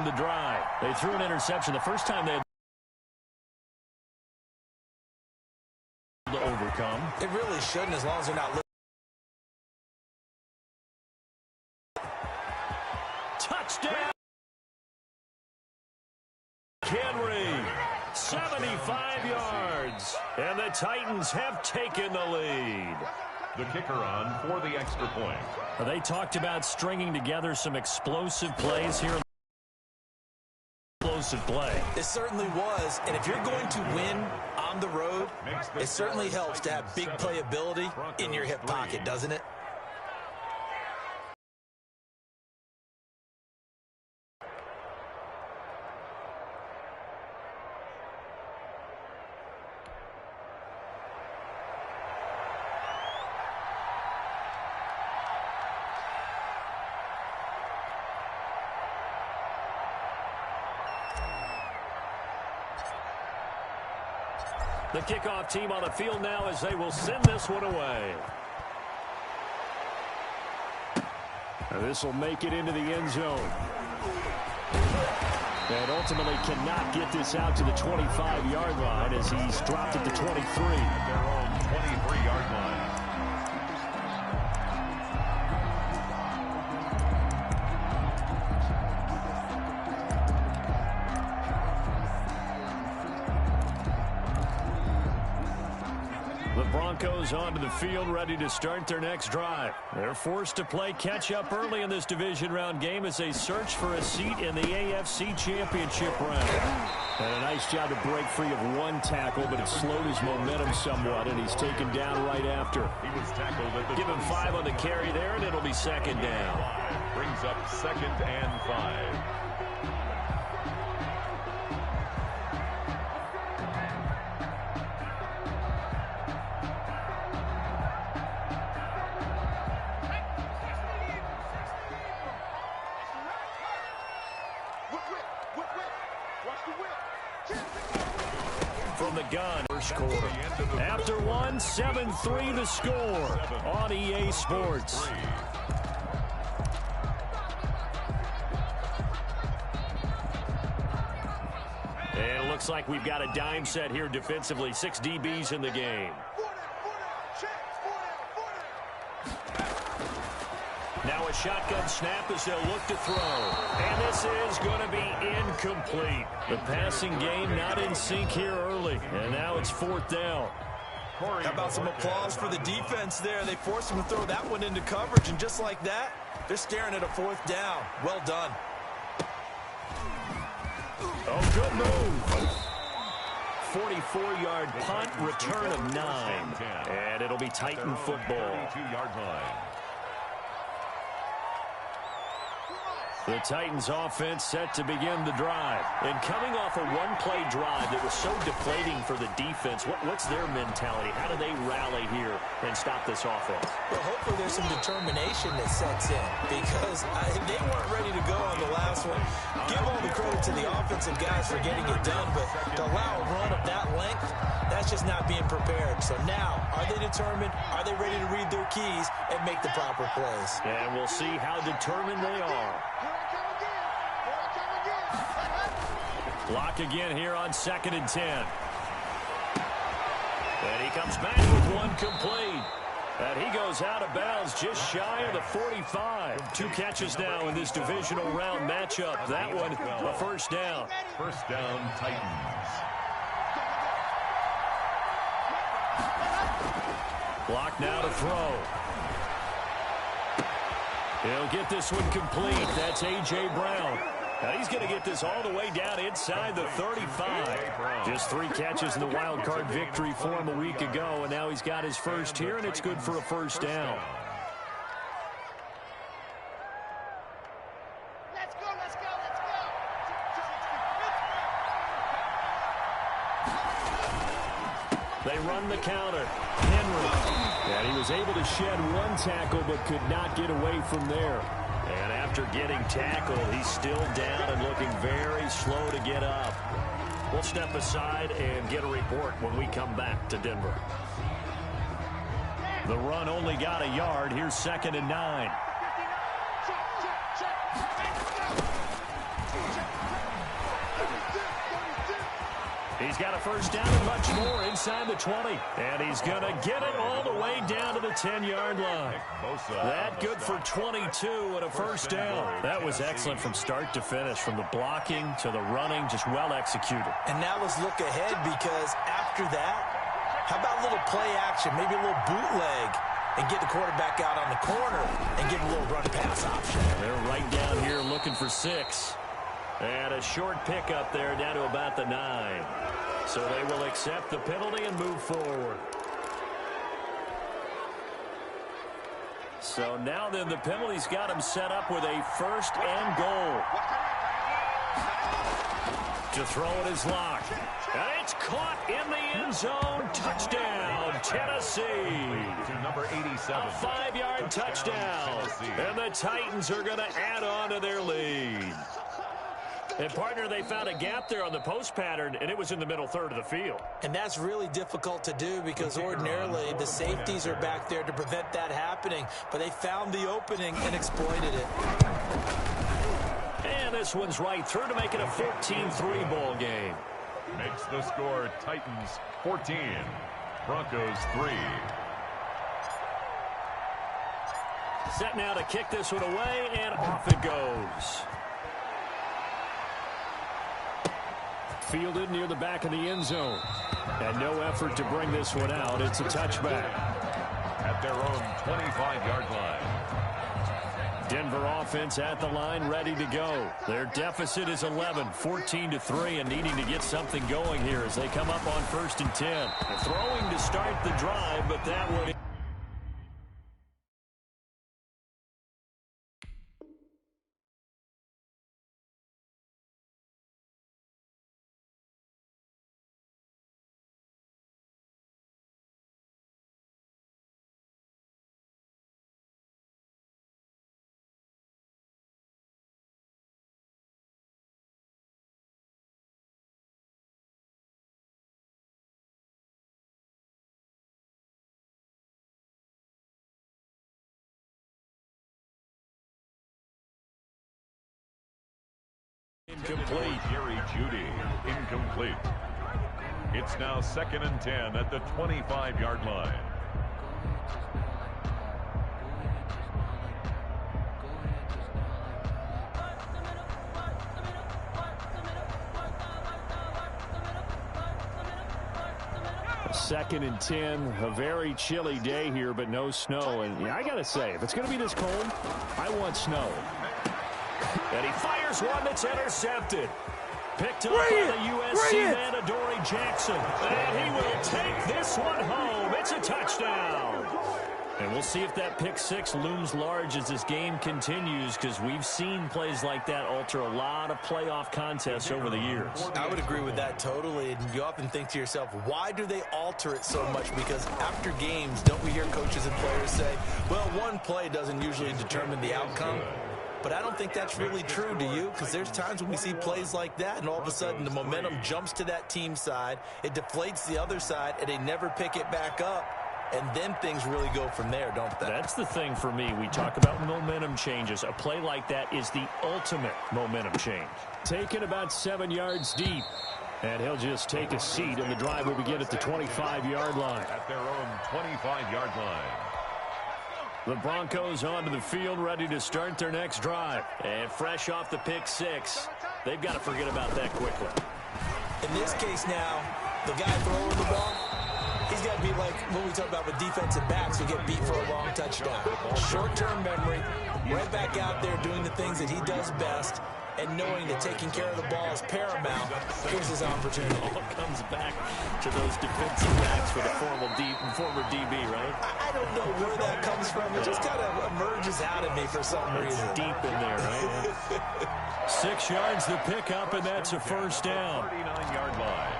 The drive. They threw an interception the first time they had to overcome. It really shouldn't, as long as they're not. Touchdown! Henry, 75 yards, and the Titans have taken the lead. The kicker on for the extra point. They talked about stringing together some explosive plays here. Explosive play. It certainly was, and if you're going to win on the road, it certainly helps to have big playability in your hip pocket, doesn't it? The kickoff team on the field now as they will send this one away. This will make it into the end zone. And ultimately cannot get this out to the 25-yard line as he's dropped it to 23. At their own 23-yard line. Broncos onto the field, ready to start their next drive. They're forced to play catch-up early in this division round game as they search for a seat in the AFC Championship round. And a nice job to break free of one tackle, but it slowed his momentum somewhat, and he's taken down right after. He was tackled at the Give him 5 on the carry there, and it'll be second down. Brings up 2nd and 5. From the gun, first quarter. After one, 7-3 the score on EA Sports. And it looks like we've got a dime set here defensively. 6 DBs in the game. Now a shotgun snap as they'll look to throw. And this is going to be incomplete. The passing game not in sync here early. And now it's 4th down. How about some applause for the defense there? They forced him to throw that one into coverage, and just like that, they're staring at a 4th down. Well done. Oh, good move. 44-yard punt, return of 9. And it'll be Titan football. 32-yard line. The Titans offense set to begin the drive. And coming off a one-play drive that was so deflating for the defense, what's their mentality? How do they rally here and stop this offense? Well, hopefully there's some determination that sets in, because they weren't ready to go on the last one. Give all the credit to the offensive guys for getting it done, but to allow a run of that length, that's just not being prepared. So now, are they determined? Are they ready to read their keys and make the proper plays? And we'll see how determined they are. Block again here on 2nd and 10. And he comes back with one complete. And he goes out of bounds just shy of the 45. 2 catches now in this divisional round matchup. That one, a first down. First down, Titans. Block now to throw. He'll get this one complete. That's A.J. Brown. Now he's going to get this all the way down inside the 35. Just 3 catches in the wild card victory for him a week ago, and now he's got his first here, and it's good for a first down. Let's go, let's go, let's go. They run the counter. Henry. And he was able to shed one tackle, but could not get away from there. And after getting tackled, he's still down and looking very slow to get up. We'll step aside and get a report when we come back to Denver. The run only got a yard. Here's 2nd and 9. He's got a first down and much more inside the 20. And he's going to get it all the way down to the 10-yard line. That good for 22 and a first down. That was excellent from start to finish, from the blocking to the running, just well executed. And now let's look ahead, because after that, how about a little play action, maybe a little bootleg, and get the quarterback out on the corner and give him a little run-pass option. They're right down here looking for 6. And a short pickup there down to about the 9. So they will accept the penalty and move forward. So now then the penalty's got him set up with a first and goal. To throw it is locked. And it's caught in the end zone. Touchdown, Tennessee. To number 87. A 5-yard touchdown. And the Titans are going to add on to their lead. And, partner, they found a gap there on the post pattern, and it was in the middle third of the field. And that's really difficult to do, because ordinarily the safeties are back there to prevent that happening. But they found the opening and exploited it. And this one's right through to make it a 14-3 ball game. Makes the score Titans 14, Broncos 3. Set now to kick this one away, and off it goes. Fielded near the back of the end zone. And no effort to bring this one out. It's a touchback. At their own 25-yard line. Denver offense at the line, ready to go. Their deficit is 11, 14-3, and needing to get something going here as they come up on 1st and 10. They're throwing to start the drive, but that one... Incomplete. Jerry Jeudy, incomplete. It's now 2nd and 10 at the 25-yard line. Second and 10, a very chilly day here, but no snow. And yeah, I got to say, if it's going to be this cold, I want snow. And he fires one that's intercepted. Picked up by the USC man, Adoree Jackson. And he will take this one home. It's a touchdown. And we'll see if that pick 6 looms large as this game continues, because we've seen plays like that alter a lot of playoff contests over the years. I would agree with that totally. And you often think to yourself, why do they alter it so much? Because after games, don't we hear coaches and players say, well, one play doesn't usually determine the outcome? But I don't think that's really true, do you? Because there's times when we see plays like that, and all of a sudden the momentum jumps to that team side, it deflates the other side, and they never pick it back up. And then things really go from there, don't they? That's the thing for me. We talk about momentum changes. A play like that is the ultimate momentum change. Taken about 7 yards deep. And he'll just take a seat, and the drive will begin at the 25-yard line. At their own 25-yard line. The Broncos onto the field, ready to start their next drive. And fresh off the pick 6, they've got to forget about that quickly. In this case now, the guy throwing the ball, he's got to be like what we talk about with defensive backs who get beat for a long touchdown. Short-term memory, right back out there doing the things that he does best, and knowing that taking care of the ball is paramount. Here's his opportunity. All comes back to those defensive backs for the former DB, right? I don't know where that comes from. It just kind of emerges out of me for some reason. It's deep in there, right? 6 yards the pickup, and that's a first down. 39-yard line.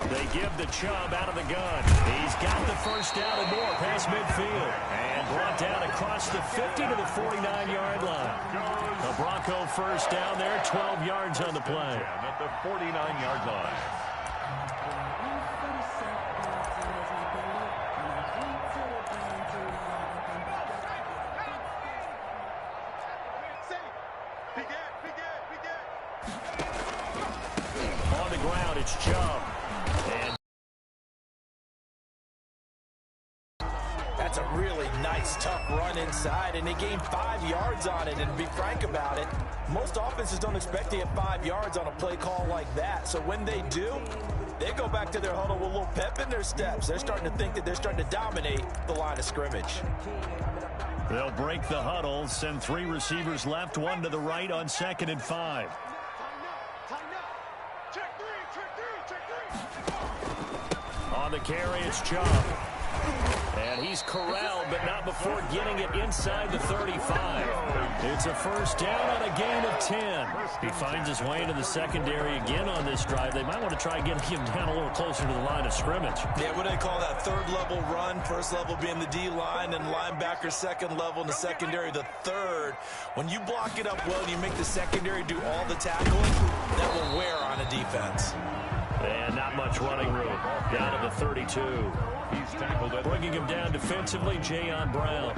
They give the Chubb out of the gun. He's got the first down and more past midfield. And brought down across the 50 to the 49-yard line. A Bronco first down there, 12 yards on the play. At the 49-yard line. out. It's Chubb. And that's a really nice, tough run inside, and they gained 5 yards on it. And to be frank about it, most offenses don't expect to get 5 yards on a play call like that. So when they do, they go back to their huddle with a little pep in their steps. They're starting to think that they're starting to dominate the line of scrimmage. They'll break the huddle, send 3 receivers left, 1 to the right on 2nd and 5. On the carry, it's Chubb. And he's corralled, but not before getting it inside the 35. It's a first down on a gain of 10. He finds his way into the secondary again on this drive. They might want to try getting him down a little closer to the line of scrimmage. Yeah, what do they call that? Third level run. First level being the D-line, and linebacker second level, and the secondary the third. When you block it up well and you make the secondary do all the tackling, that will wear on a defense. And not much running room. Down to the 32. He's tackled at Bringing him down defensively, Jayon Brown.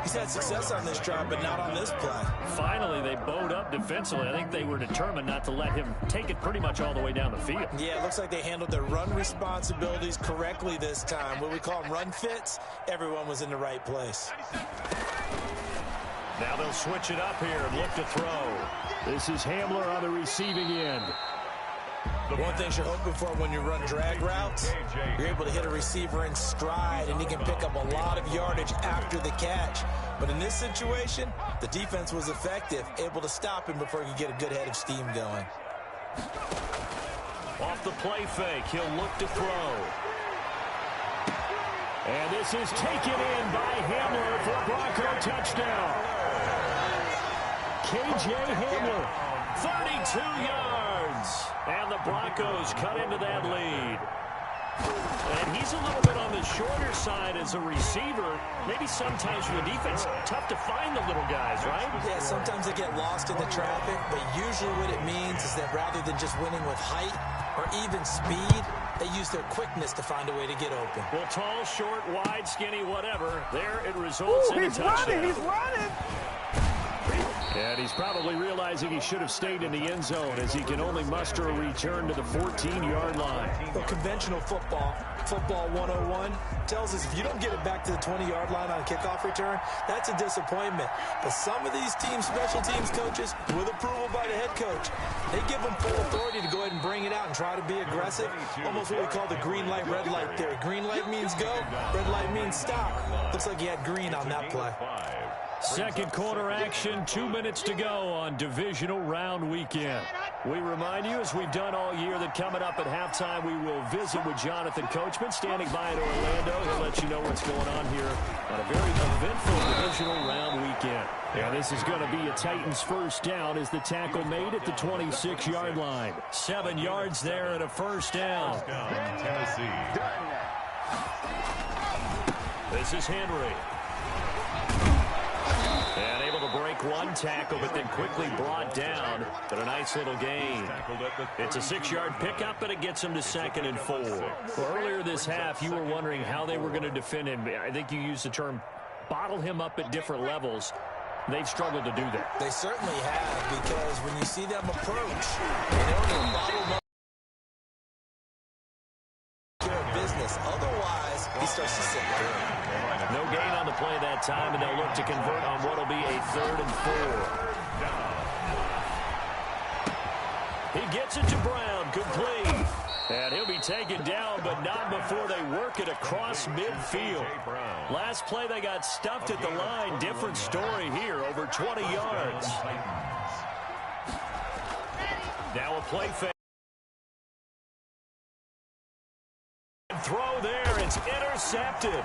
He's had success on this drive, but not on this play. Finally, they bowed up defensively. I think they were determined not to let him take it pretty much all the way down the field. Yeah, it looks like they handled their run responsibilities correctly this time. What we call them run fits, everyone was in the right place. Now they'll switch it up here and look to throw. This is Hamler on the receiving end. One thing you're hoping for when you run drag routes, you're able to hit a receiver in stride, and he can pick up a lot of yardage after the catch. But in this situation, the defense was effective, able to stop him before he could get a good head of steam going. Off the play fake, he'll look to throw. And this is taken in by Hamler for a Bronco touchdown. K.J. Hamler, 32 yards. And the Broncos cut into that lead. And he's a little bit on the shorter side as a receiver. Maybe sometimes for the defense, tough to find the little guys, right? Yeah, sometimes they get lost in the traffic, but usually what it means is that rather than just winning with height or even speed, they use their quickness to find a way to get open. Well, tall, short, wide, skinny, whatever. There it results in a touchdown. He's running! And he's probably realizing he should have stayed in the end zone as he can only muster a return to the 14-yard line. Well, conventional football 101, tells us if you don't get it back to the 20-yard line on a kickoff return, that's a disappointment. But some of these teams, special teams coaches, with approval by the head coach, they give them full authority to go ahead and bring it out and try to be aggressive. Almost what we call the green light, red light theory. Green light means go, red light means stop. Looks like he had green on that play. Second quarter action, 2 minutes to go on divisional round weekend. We remind you, as we've done all year, that coming up at halftime, we will visit with Jonathan Coachman, standing by in Orlando. He'll let you know what's going on here on a very eventful divisional round weekend. And this is going to be a Titans first down as the tackle made at the 26-yard line. 7 yards there and a first down. Tennessee. This is Henry. And able to break one tackle, but then quickly brought down. But a nice little gain. It's a 6-yard pickup, but it gets him to 2nd and 4. Well, earlier this half, you were wondering how they were going to defend him. I think you used the term bottle him up at different levels. They've struggled to do that. They certainly have, because when you see them approach, in order to bottle them up, care of business. Otherwise, he starts to sit down. No gain on the play that time, and they'll look to convert on what will be a 3rd and 4. He gets it to Brown, complete. And he'll be taken down, but not before they work it across midfield. Last play, they got stuffed at the line. Different story here, over 20 yards. Now a play fake. Throw there, it's intercepted.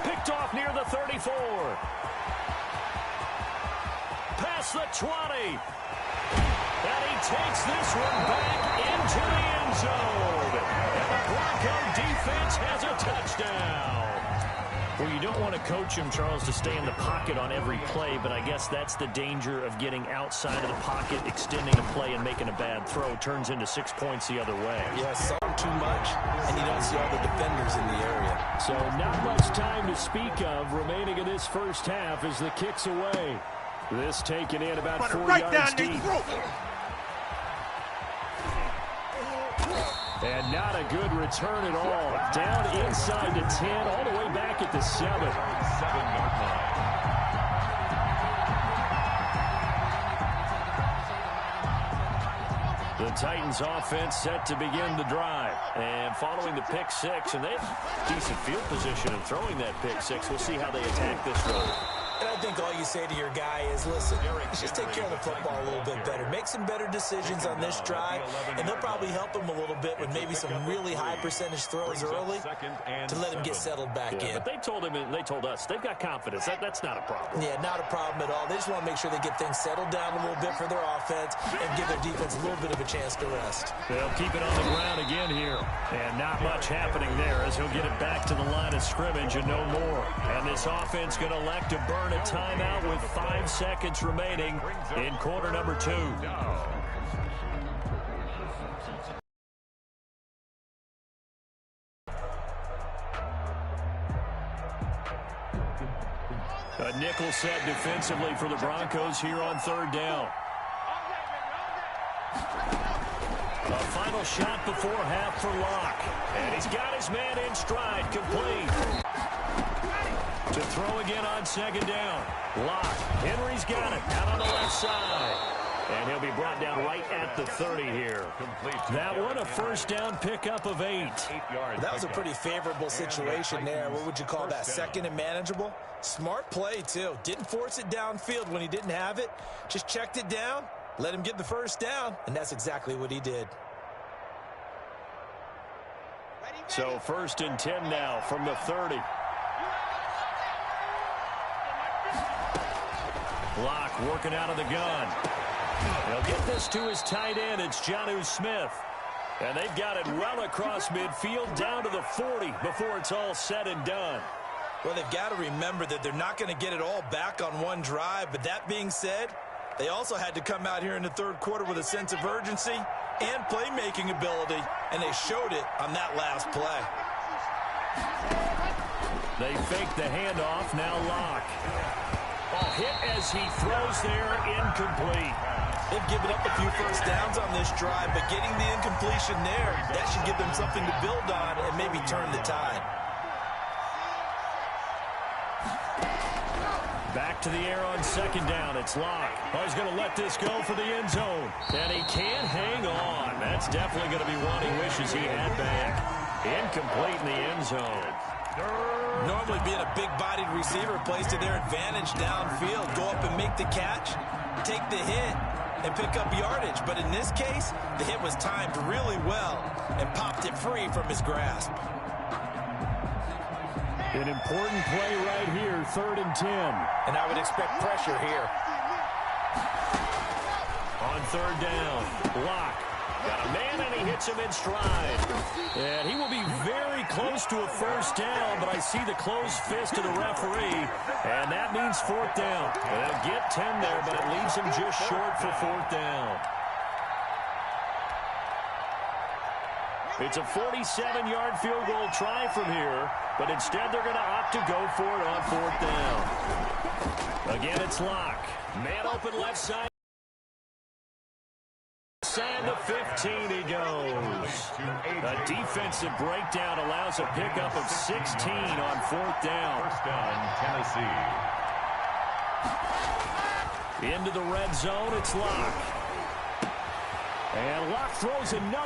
Picked off near the 34. Past the 20. And he takes this one back into the end zone. And the Bronco defense has a touchdown. Well, you don't want to coach him, Charles, to stay in the pocket on every play, but I guess that's the danger of getting outside of the pocket, extending a play, and making a bad throw. Turns into 6 points the other way. Yes, too much, and you don't see all the defenders in the area. So not much time to speak of remaining in this first half as the kick's away. This taken in about 4 yards deep. And not a good return at all. Down inside the 10, all the way back at the 7. 7-yard line. The Titans offense set to begin the drive. And following the pick six, and they have decent field position in throwing that pick six. We'll see how they attack this drive. And I think all you say to your guy is, listen, just take care of the football a little bit better. Make some better decisions on this drive, and they'll probably help him a little bit with maybe some really high percentage throws early to let him get settled back in. But they told him, and they told us, they've got confidence. That's not a problem. Yeah, not a problem at all. They just want to make sure they get things settled down a little bit for their offense and give their defense a little bit of a chance to rest. They'll keep it on the ground again here. And not much happening there as he'll get it back to the line of scrimmage and no more. And this offense going to elect to burn a timeout with 5 seconds remaining in quarter number 2. A nickel set defensively for the Broncos here on 3rd down. A final shot before half for Locke. And he's got his man in stride, complete. To throw again on 2nd down. Locke. Henry's got it. Out on the left side. And he'll be brought down right at the 30 here. That one a 1st down pickup of 8. That was a pretty favorable situation there. What would you call that? 2nd and manageable? Smart play, too. Didn't force it downfield when he didn't have it. Just checked it down, let him get the 1st down, and that's exactly what he did. So 1st and 10 now from the 30. Locke working out of the gun. He'll get this to his tight end. It's Jonnu Smith. And they've got it well across midfield down to the 40 before it's all said and done. Well, they've got to remember that they're not going to get it all back on one drive. But that being said, they also had to come out here in the 3rd quarter with a sense of urgency and playmaking ability. And they showed it on that last play. They fake the handoff. Now Locke. Ball hit as he throws there, incomplete. They've given up a few 1st downs on this drive, but getting the incompletion there, that should give them something to build on and maybe turn the tide. Back to the air on 2nd down. It's Locke. Oh, he's going to let this go for the end zone. And he can't hang on. That's definitely going to be one he wishes he had back. Incomplete in the end zone. Normally being a big-bodied receiver plays to their advantage downfield. Go up and make the catch, take the hit, and pick up yardage. But in this case, the hit was timed really well and popped it free from his grasp. An important play right here, 3rd and 10. And I would expect pressure here. On 3rd down, Locke. Got a man, and he hits him in stride. And he will be very close to a 1st down, but I see the closed fist of the referee, and that means 4th down. They'll get 10 there, but it leaves him just short for 4th down. It's a 47-yard field goal try from here, but instead they're going to opt to go for it on 4th down. Again, it's Locke. Man open left side. Inside the 15 he goes. A defensive breakdown allows a pickup of 16 on 4th down. 1st down, Tennessee. Into the red zone, it's Locke. And Locke throws another.